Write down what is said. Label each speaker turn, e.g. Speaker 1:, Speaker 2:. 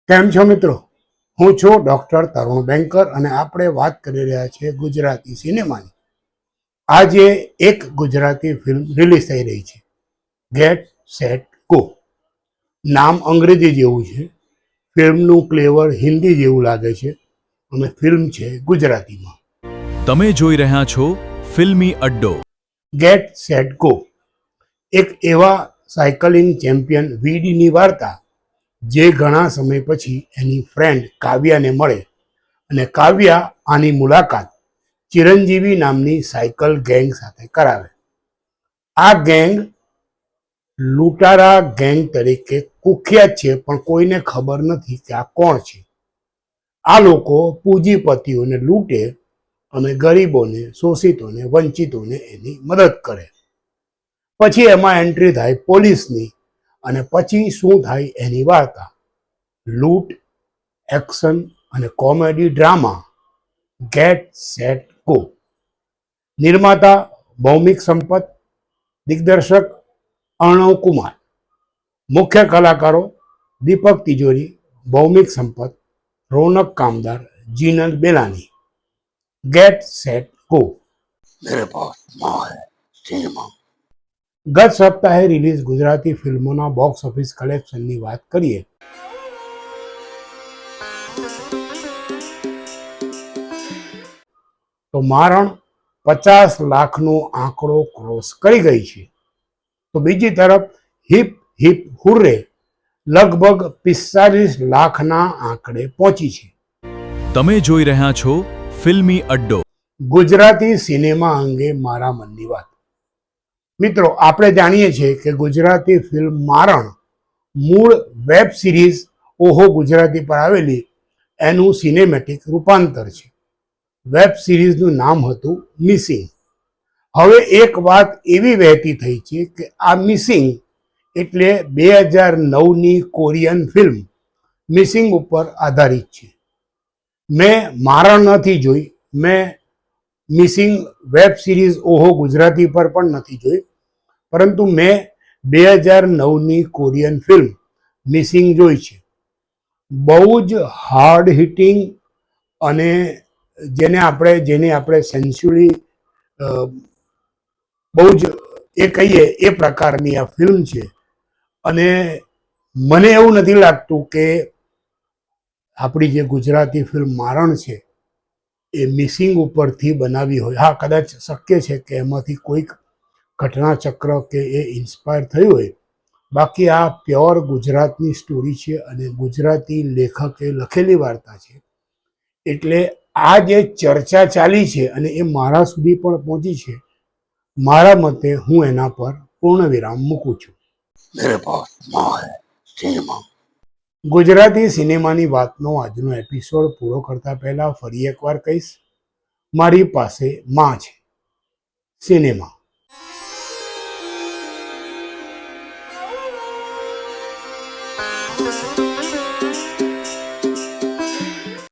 Speaker 1: કેમ છો મિત્રો? હું છું ડૉક્ટર તરુણ બેંકર અને આપણે વાત કરી રહ્યા છીએ ગુજરાતી સિનેમાની. આજે એક ગુજરાતી ફિલ્મ રિલીઝ થઈ રહી છે, ગેટ સેટ ગો. નામ અંગ્રેજી જેવું છે, ફિલ્મનું ક્લેવર હિન્દી જેવું લાગે છે અને ફિલ્મ છે ગુજરાતીમાં.
Speaker 2: તમે જોઈ રહ્યા છો ફિલ્મી અડ્ડો.
Speaker 1: ગેટ સેટ ગો એક એવા સાયકલિંગ ચેમ્પિયન વીડીની વાર્તા જે ઘણા સમય પછી એની ફ્રેન્ડ કાવ્યાને મળે અને કાવ્યા આની મુલાકાત ચિરંજીવી નામની સાયકલ ગેંગ સાથે કરાવે. આ ગેંગ લૂંટારા ગેંગ તરીકે કુખ્યાત છે, પણ કોઈને ખબર નથી કે આ કોણ છે. આ લોકો પૂંજીપતિઓને લૂંટે અને ગરીબોને, શોષિતોને, વંચિતોને એની મદદ કરે. પછી એમાં એન્ટ્રી થાય પોલીસની અને પછી શું થાય એની વાર્તા. લૂંટ, એક્શન અને comedy drama. Get set go. નિર્માતા ભૌમિક સંપત, દિગ્દર્શક અર્ણવ કુમાર. મુખ્ય કલાકારો દીપક તિજોરી, ભૌમિક Sampat, Ronak Kamdar, Jinal Belani. Get set go. ગત સપ્તાહે રિલીઝ ગુજરાતી ફિલ્મોના બોક્સ ઓફિસ કલેક્શનની વાત કરીએ તો મારણ 50 લાખનો આંકડો ક્રોસ કરી ગઈ છે. તો બીજી તરફ હિપ હિપ હુર્રે લગભગ 45 લાખના આંકડે પહોંચી છે.
Speaker 2: તમે જોઈ રહ્યા છો ફિલ્મી અડ્ડો.
Speaker 1: ગુજરાતી સિનેમા અંગે મારા મનની વાત. મિત્રો, આપણે જાણીએ છીએ કે ગુજરાતી ફિલ્મ મારણ મૂળ વેબ સિરીઝ ઓહો ગુજરાતી પર આવેલી એનું સિનેમેટિક રૂપાંતર છે. વેબ સિરીઝનું નામ હતું મિસિંગ. હવે એક વાત એવી વહેતી થઈ છે કે આ મિસિંગ એટલે 2009ની કોરિયન ફિલ્મ મિસિંગ ઉપર આધારિત છે. મેં મારણ નથી જોઈ, મેં મિસિંગ વેબ સિરીઝ ઓહો ગુજરાતી પર પણ નથી જોઈ, પરંતુ મેં 2009ની કોરિયન ફિલ્મ મિસિંગ જોઈ છે. બહુ જ હાર્ડ હિટિંગ અને જેને આપણે સેન્સ્યુઅલી બહુ જ એ કહીએ એ પ્રકારની આ ફિલ્મ છે. અને મને એવું નથી લાગતું કે આપણી જે ગુજરાતી ફિલ્મ મારણ છે એ મિસિંગ ઉપરથી બનાવી હોય. હા, કદાચ શક્ય છે કે એમાંથી કોઈક ઘટનાચક્ર કે એ ઇન્સ્પાયર થયું હોય. બાકી આ પ્યોર ગુજરાતની સ્ટોરી છે અને ગુજરાતી લેખકે લખેલી વાર્તા છે. એટલે આ જે ચર્ચા ચાલી છે અને એ મારા સુધી પણ પહોંચી છે, મારા મતે હું એના પર પૂર્ણ વિરામ મૂકું છું. ગુજરાતી સિનેમાની વાતનો આજનો એપિસોડ પૂરો કરતા પહેલા ફરી એકવાર કહીશ, મારી પાસે માં છે સિનેમા.